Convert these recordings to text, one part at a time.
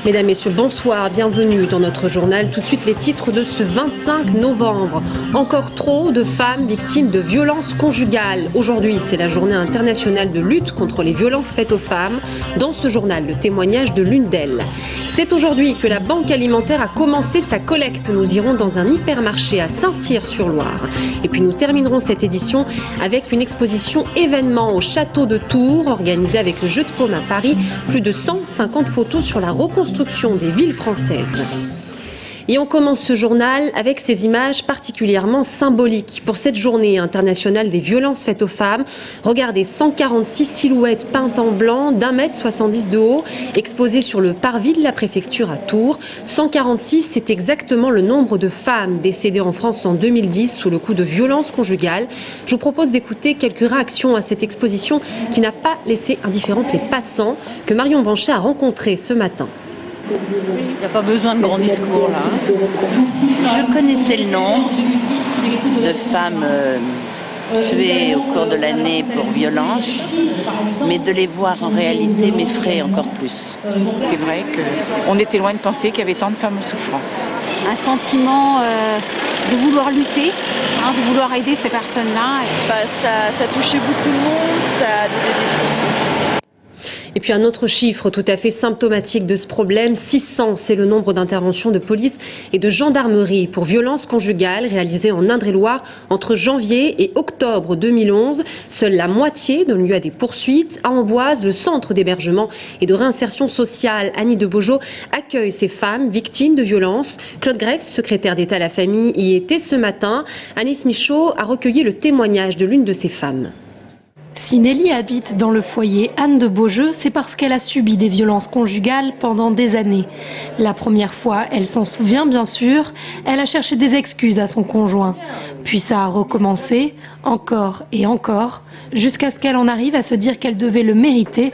Mesdames, Messieurs, bonsoir, bienvenue dans notre journal. Tout de suite les titres de ce 25 novembre. Encore trop de femmes victimes de violences conjugales. Aujourd'hui, c'est la journée internationale de lutte contre les violences faites aux femmes. Dans ce journal, le témoignage de l'une d'elles. C'est aujourd'hui que la Banque alimentaire a commencé sa collecte. Nous irons dans un hypermarché à Saint-Cyr-sur-Loire. Et puis nous terminerons cette édition avec une exposition événement au château de Tours, organisée avec le Jeu de Paume à Paris. Plus de 150 photos sur la reconstruction des villes françaises. Et on commence ce journal avec ces images particulièrement symboliques. Pour cette journée internationale des violences faites aux femmes, regardez 146 silhouettes peintes en blanc d'1,70 m de haut, exposées sur le parvis de la préfecture à Tours. 146, c'est exactement le nombre de femmes décédées en France en 2010 sous le coup de violences conjugales. Je vous propose d'écouter quelques réactions à cette exposition qui n'a pas laissé indifférentes les passants que Marion Branchet a rencontrés ce matin. Il n'y a pas besoin de grands discours là. Je connaissais le nom de femmes tuées au cours de l'année pour violence, mais de les voir en réalité m'effraie encore plus. C'est vrai qu'on était loin de penser qu'il y avait tant de femmes en souffrance. Un sentiment de vouloir lutter, de vouloir aider ces personnes-là. Ça touchait beaucoup de monde, ça a donné des frissons. Et puis un autre chiffre tout à fait symptomatique de ce problème, 600, c'est le nombre d'interventions de police et de gendarmerie pour violences conjugales réalisées en Indre-et-Loire entre janvier et octobre 2011. Seule la moitié donne lieu à des poursuites. À Amboise, le centre d'hébergement et de réinsertion sociale Annie de Beaujeau accueille ces femmes victimes de violences. Claude Greff, secrétaire d'État à la famille, y était ce matin. Agnès Michaud a recueilli le témoignage de l'une de ces femmes. Si Nelly habite dans le foyer Anne de Beaujeu, c'est parce qu'elle a subi des violences conjugales pendant des années. La première fois, elle s'en souvient bien sûr, elle a cherché des excuses à son conjoint. Puis ça a recommencé, encore et encore, jusqu'à ce qu'elle en arrive à se dire qu'elle devait le mériter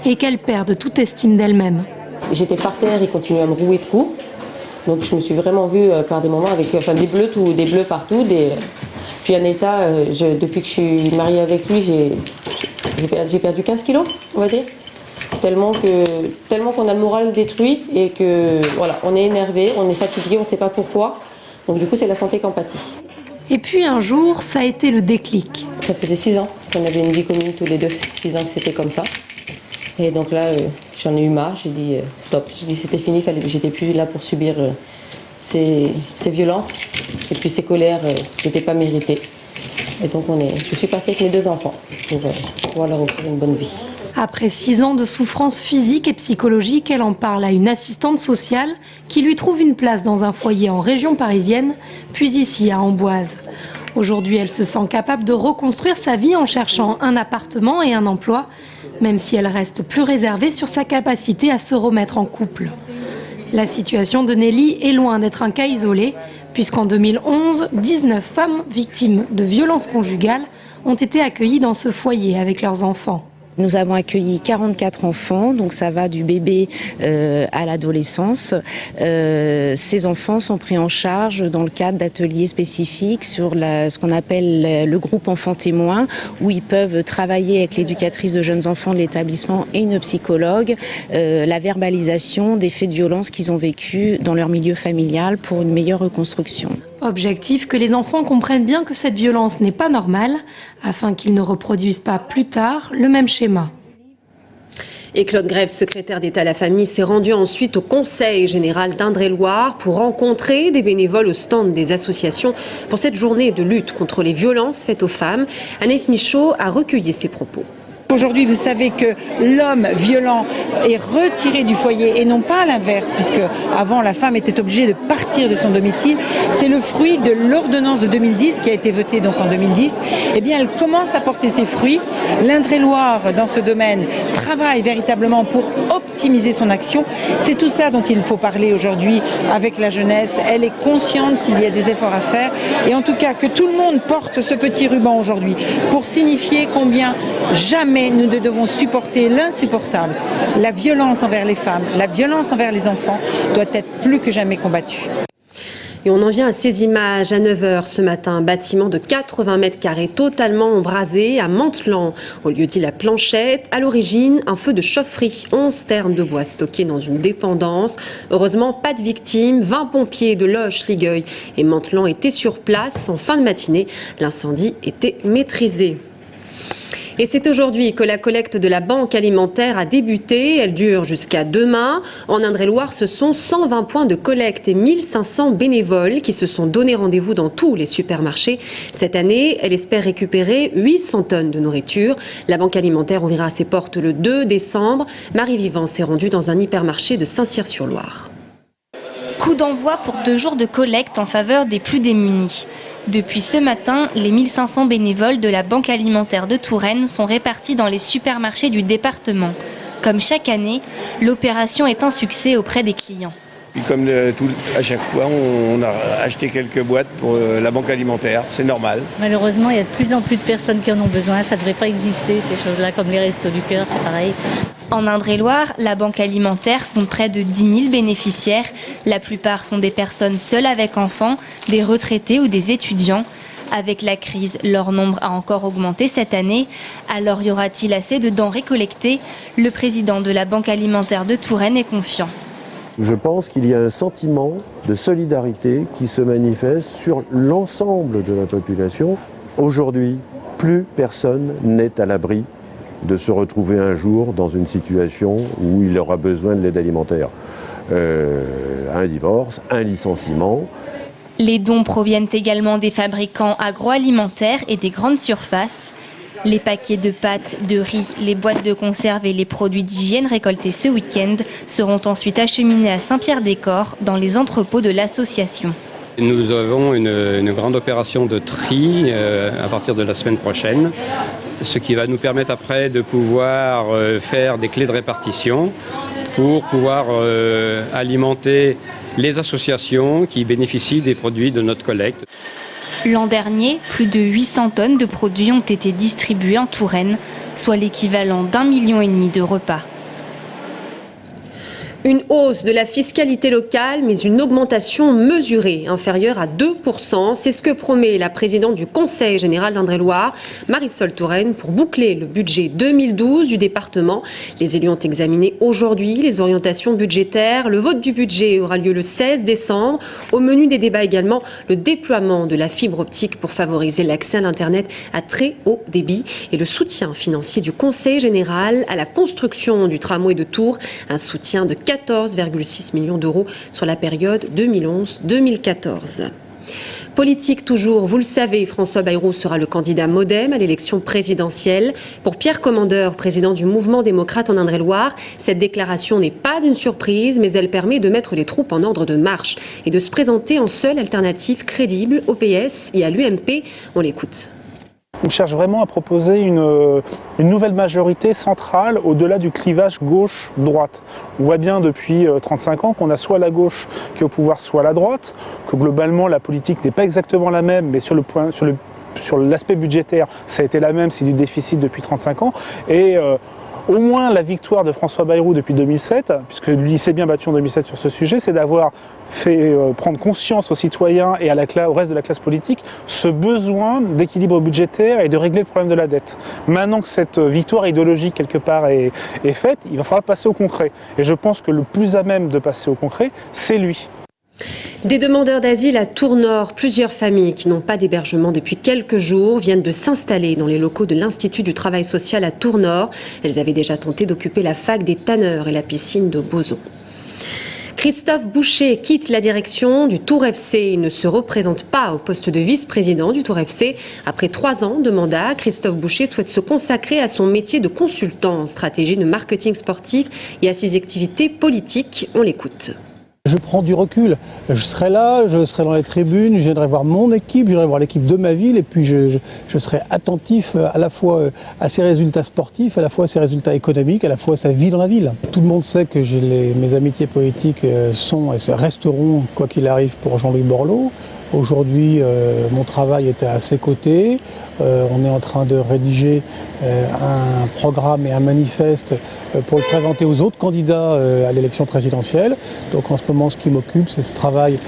et qu'elle perde toute estime d'elle-même. J'étais par terre, il continuait à me rouer de coups. Donc je me suis vraiment vue par des moments avec des bleus partout. Puis en état, depuis que je suis mariée avec lui, j'ai perdu 15 kilos, on va dire. Tellement qu'on a le moral détruit et que voilà, on est énervé, on est fatigué, on ne sait pas pourquoi. Donc du coup, c'est la santé qui en pâtit. Et puis un jour, ça a été le déclic. Ça faisait 6 ans qu'on avait une vie commune tous les deux, 6 ans que c'était comme ça. Et donc là, j'en ai eu marre, j'ai dit stop, j'ai dit c'était fini, j'étais plus là pour subir ces violences et puis ces colères qui n'étaient pas méritées. Et donc je suis partie avec mes 2 enfants pour pouvoir leur offrir une bonne vie. Après 6 ans de souffrance physique et psychologique, elle en parle à une assistante sociale qui lui trouve une place dans un foyer en région parisienne, puis ici à Amboise. Aujourd'hui, elle se sent capable de reconstruire sa vie en cherchant un appartement et un emploi, même si elle reste plus réservée sur sa capacité à se remettre en couple. La situation de Nelly est loin d'être un cas isolé, puisqu'en 2011, 19 femmes victimes de violences conjugales ont été accueillies dans ce foyer avec leurs enfants. Nous avons accueilli 44 enfants, donc ça va du bébé à l'adolescence. Ces enfants sont pris en charge dans le cadre d'ateliers spécifiques sur ce qu'on appelle le groupe enfants témoins, où ils peuvent travailler avec l'éducatrice de jeunes enfants de l'établissement et une psychologue, la verbalisation des faits de violence qu'ils ont vécus dans leur milieu familial pour une meilleure reconstruction. Objectif, que les enfants comprennent bien que cette violence n'est pas normale, afin qu'ils ne reproduisent pas plus tard le même schéma. Et Claude Greff, secrétaire d'État à la famille, s'est rendu ensuite au Conseil général d'Indre-et-Loire pour rencontrer des bénévoles au stand des associations pour cette journée de lutte contre les violences faites aux femmes. Agnès Michaud a recueilli ses propos. Aujourd'hui, vous savez que l'homme violent est retiré du foyer et non pas l'inverse, puisque avant la femme était obligée de partir de son domicile. C'est le fruit de l'ordonnance de 2010 qui a été votée donc en 2010. Eh bien, elle commence à porter ses fruits. L'Indre-et-Loire, dans ce domaine, travaille véritablement pour optimiser son action. C'est tout cela dont il faut parler aujourd'hui avec la jeunesse. Elle est consciente qu'il y a des efforts à faire et en tout cas que tout le monde porte ce petit ruban aujourd'hui pour signifier combien jamais nous ne devons supporter l'insupportable. La violence envers les femmes, la violence envers les enfants doit être plus que jamais combattue. Et on en vient à ces images à 9h ce matin. Un bâtiment de 80 mètres carrés totalement embrasé à Mantelan, au lieu-dit La Planchette. À l'origine, un feu de chaufferie, 11 ternes de bois stockés dans une dépendance. Heureusement, pas de victimes. 20 pompiers de Loches, Ligueuil et Mantelan étaient sur place. En fin de matinée, l'incendie était maîtrisé. Et c'est aujourd'hui que la collecte de la banque alimentaire a débuté. Elle dure jusqu'à demain. En Indre-et-Loire, ce sont 120 points de collecte et 1500 bénévoles qui se sont donné rendez-vous dans tous les supermarchés. Cette année, elle espère récupérer 800 tonnes de nourriture. La banque alimentaire ouvrira ses portes le 2 décembre. Marie Vivant s'est rendue dans un hypermarché de Saint-Cyr-sur-Loire. Coup d'envoi pour 2 jours de collecte en faveur des plus démunis. Depuis ce matin, les 1500 bénévoles de la Banque alimentaire de Touraine sont répartis dans les supermarchés du département. Comme chaque année, l'opération est un succès auprès des clients. Et comme à chaque fois, on a acheté quelques boîtes pour la banque alimentaire, c'est normal. Malheureusement, il y a de plus en plus de personnes qui en ont besoin. Ça ne devrait pas exister, ces choses-là, comme les Restos du Cœur, c'est pareil. En Indre-et-Loire, la banque alimentaire compte près de 10 000 bénéficiaires. La plupart sont des personnes seules avec enfants, des retraités ou des étudiants. Avec la crise, leur nombre a encore augmenté cette année. Alors y aura-t-il assez de denrées collectées? Le président de la Banque alimentaire de Touraine est confiant. Je pense qu'il y a un sentiment de solidarité qui se manifeste sur l'ensemble de la population. Aujourd'hui, plus personne n'est à l'abri de se retrouver un jour dans une situation où il aura besoin de l'aide alimentaire. Un divorce, un licenciement. Les dons proviennent également des fabricants agroalimentaires et des grandes surfaces. Les paquets de pâtes, de riz, les boîtes de conserve et les produits d'hygiène récoltés ce week-end seront ensuite acheminés à Saint-Pierre-des-Corps dans les entrepôts de l'association. Nous avons une grande opération de tri à partir de la semaine prochaine, ce qui va nous permettre après de pouvoir faire des clés de répartition pour pouvoir alimenter les associations qui bénéficient des produits de notre collecte. L'an dernier, plus de 800 tonnes de produits ont été distribués en Touraine, soit l'équivalent d'1,5 million de repas. Une hausse de la fiscalité locale, mais une augmentation mesurée, inférieure à 2%. C'est ce que promet la présidente du Conseil général d'Indre-et-Loire, Marisol Touraine, pour boucler le budget 2012 du département. Les élus ont examiné aujourd'hui les orientations budgétaires. Le vote du budget aura lieu le 16 décembre. Au menu des débats également, le déploiement de la fibre optique pour favoriser l'accès à l'Internet à très haut débit et le soutien financier du Conseil général à la construction du tramway de Tours, un soutien de 14,6 millions d'euros sur la période 2011-2014. Politique toujours, vous le savez, François Bayrou sera le candidat MoDem à l'élection présidentielle. Pour Pierre Commandeur, président du mouvement démocrate en Indre-et-Loire, cette déclaration n'est pas une surprise, mais elle permet de mettre les troupes en ordre de marche et de se présenter en seule alternative crédible au PS et à l'UMP. On l'écoute. On cherche vraiment à proposer une nouvelle majorité centrale au-delà du clivage gauche-droite. On voit bien depuis 35 ans qu'on a soit la gauche qui est au pouvoir, soit la droite, que globalement la politique n'est pas exactement la même, mais sur l'aspect budgétaire, ça a été la même, c'est du déficit depuis 35 ans. Et au moins la victoire de François Bayrou depuis 2007, puisque lui s'est bien battu en 2007 sur ce sujet, c'est d'avoir fait prendre conscience aux citoyens et au reste de la classe politique ce besoin d'équilibre budgétaire et de régler le problème de la dette. Maintenant que cette victoire idéologique quelque part est faite, il va falloir passer au concret. Et je pense que le plus à même de passer au concret, c'est lui. Des demandeurs d'asile à Tours-Nord, plusieurs familles qui n'ont pas d'hébergement depuis quelques jours viennent de s'installer dans les locaux de l'Institut du travail social à Tours-Nord. Elles avaient déjà tenté d'occuper la fac des tanneurs et la piscine de Bozon. Christophe Boucher quitte la direction du Tours FC. Il ne se représente pas au poste de vice-président du Tours FC. Après 3 ans de mandat, Christophe Boucher souhaite se consacrer à son métier de consultant en stratégie de marketing sportif et à ses activités politiques. On l'écoute. Je prends du recul. Je serai là, je serai dans les tribunes, je viendrai voir mon équipe, je viendrai voir l'équipe de ma ville et puis je serai attentif à la fois à ses résultats sportifs, à la fois à ses résultats économiques, à la fois à sa vie dans la ville. Tout le monde sait que mes amitiés politiques sont et resteront, quoi qu'il arrive, pour Jean-Louis Borloo. Aujourd'hui, mon travail était à ses côtés. On est en train de rédiger un programme et un manifeste pour le présenter aux autres candidats à l'élection présidentielle. Donc en ce moment, moment, ce qui m'occupe, c'est ce travail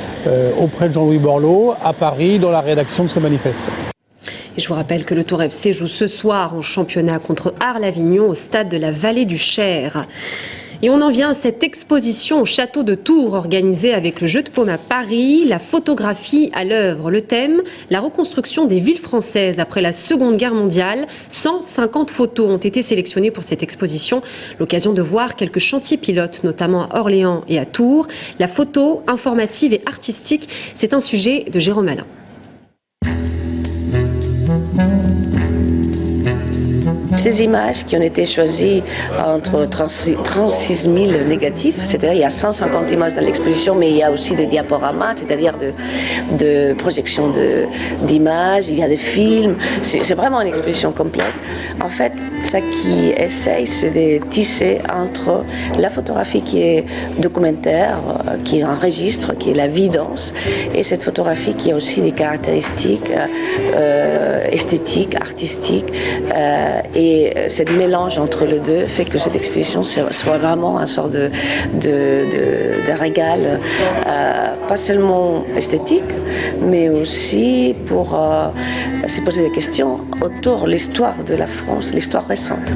auprès de Jean-Louis Borloo, à Paris, dans la rédaction de ce manifeste. Et je vous rappelle que le Tour FC joue ce soir en championnat contre Arles-Avignon au stade de la Vallée du Cher. Et on en vient à cette exposition au château de Tours organisée avec le Jeu de Paume à Paris, la photographie à l'œuvre. Le thème, la reconstruction des villes françaises après la Seconde Guerre mondiale. 150 photos ont été sélectionnées pour cette exposition. L'occasion de voir quelques chantiers pilotes, notamment à Orléans et à Tours. La photo informative et artistique, c'est un sujet de Jérôme Alain. Ces images qui ont été choisies entre 36 000 négatifs, c'est-à-dire il y a 150 images dans l'exposition, mais il y a aussi des diaporamas, c'est-à-dire de projections d'images, il y a des films, c'est vraiment une exposition complète. En fait, ça qui essaye, c'est de tisser entre la photographie qui est documentaire, qui est un registre, qui est la vie dense, et cette photographie qui a aussi des caractéristiques esthétiques, artistiques, et ce mélange entre les deux fait que cette exposition soit vraiment une sorte de régal, pas seulement esthétique, mais aussi pour se poser des questions autour de l'histoire de la France, l'histoire récente.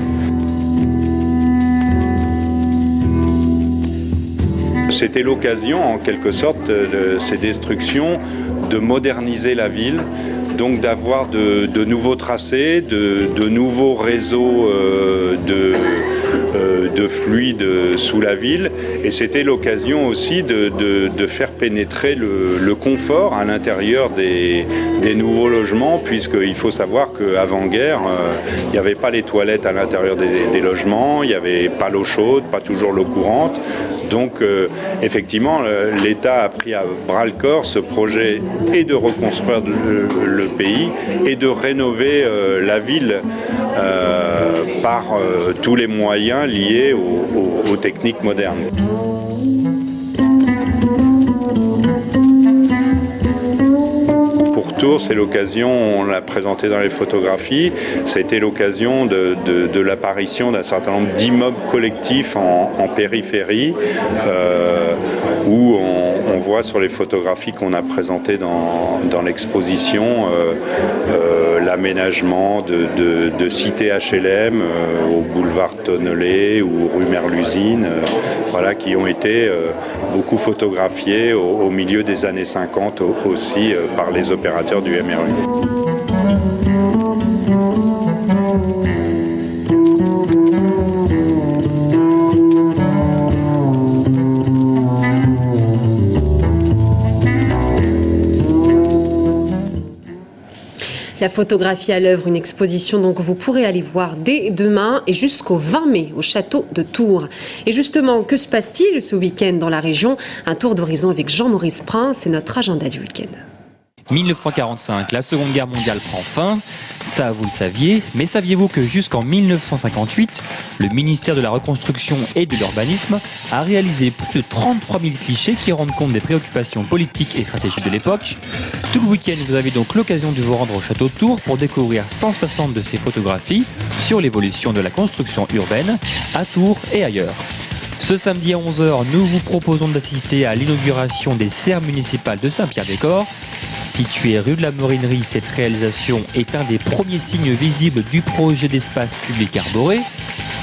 C'était l'occasion, en quelque sorte, de ces destructions, de moderniser la ville, donc d'avoir de nouveaux tracés, de nouveaux réseaux de fluides sous la ville. Et c'était l'occasion aussi de faire pénétrer le confort à l'intérieur des nouveaux logements, puisqu'il faut savoir qu'avant-guerre, il n'y avait pas les toilettes à l'intérieur des logements, il n'y avait pas l'eau chaude, pas toujours l'eau courante. Donc effectivement, l'État a pris à bras-le-corps ce projet et de reconstruire le pays et de rénover la ville par tous les moyens liés aux techniques modernes. Pour Tours, c'est l'occasion, on l'a présenté dans les photographies, ça a été l'occasion de l'apparition d'un certain nombre d'immeubles collectifs en périphérie, où on voit sur les photographies qu'on a présentées dans l'exposition l'aménagement de cités HLM au boulevard Tonnelet ou rue Merluzine, voilà, qui ont été beaucoup photographiées au milieu des années 50 aussi par les opérateurs du MRU. La photographie à l'œuvre, une exposition donc que vous pourrez aller voir dès demain et jusqu'au 20 mai au château de Tours. Et justement, que se passe-t-il ce week-end dans la région? Un tour d'horizon avec Jean-Maurice Prince, c'est notre agenda du week-end. 1945, la Seconde Guerre mondiale prend fin. Ça, vous le saviez, mais saviez-vous que jusqu'en 1958, le ministère de la Reconstruction et de l'Urbanisme a réalisé plus de 33 000 clichés qui rendent compte des préoccupations politiques et stratégiques de l'époque. Tout le week-end, vous avez donc l'occasion de vous rendre au château de Tours pour découvrir 160 de ces photographies sur l'évolution de la construction urbaine à Tours et ailleurs. Ce samedi à 11h, nous vous proposons d'assister à l'inauguration des serres municipales de Saint-Pierre-des-Corps. Située rue de la Morinerie, cette réalisation est un des premiers signes visibles du projet d'espace public arboré.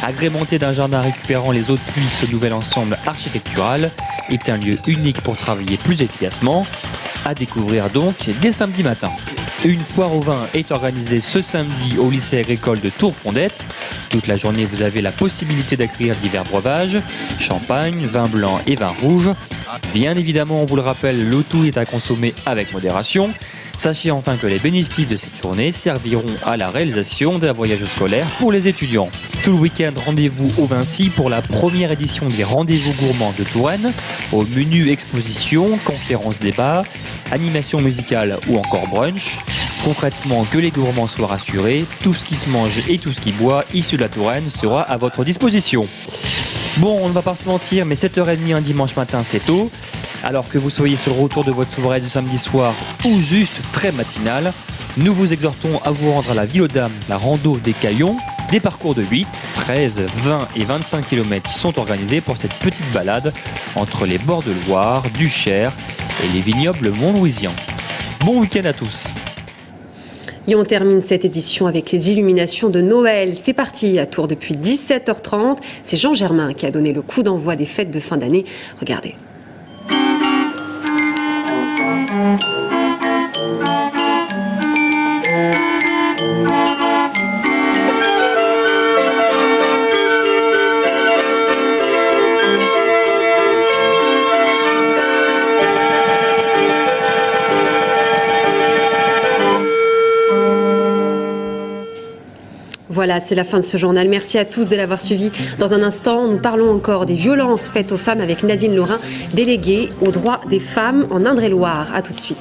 Agrémenté d'un jardin récupérant les eaux de pluie, ce nouvel ensemble architectural est un lieu unique pour travailler plus efficacement. À découvrir donc dès samedi matin. Une foire au vin est organisée ce samedi au lycée agricole de Tours-Fondette. Toute la journée, vous avez la possibilité d'accueillir divers breuvages, champagne, vin blanc et vin rouge. Bien évidemment, on vous le rappelle, le tout est à consommer avec modération. Sachez enfin que les bénéfices de cette journée serviront à la réalisation d'un voyage scolaire pour les étudiants. Tout le week-end, rendez-vous au Vinci pour la première édition des Rendez-vous Gourmands de Touraine. Au menu exposition, conférences débats, animation musicale ou encore brunch. Concrètement, que les gourmands soient rassurés, tout ce qui se mange et tout ce qui boit issu de la Touraine sera à votre disposition. Bon, on ne va pas se mentir, mais 7h30 un dimanche matin, c'est tôt. Alors que vous soyez sur le retour de votre soirée du samedi soir ou juste très matinale, nous vous exhortons à vous rendre à la Ville aux Dames, la rando des Caillons, Des parcours de 8, 13, 20 et 25 km sont organisés pour cette petite balade entre les bords de Loire, du Cher et les vignobles montlouisiens. Bon week-end à tous. Et on termine cette édition avec les illuminations de Noël. C'est parti à Tours depuis 17h30. C'est Jean Germain qui a donné le coup d'envoi des fêtes de fin d'année. Regardez. Voilà, c'est la fin de ce journal. Merci à tous de l'avoir suivi. Dans un instant, nous parlons encore des violences faites aux femmes avec Nadine Laurin, déléguée aux droits des femmes en Indre-et-Loire. A tout de suite.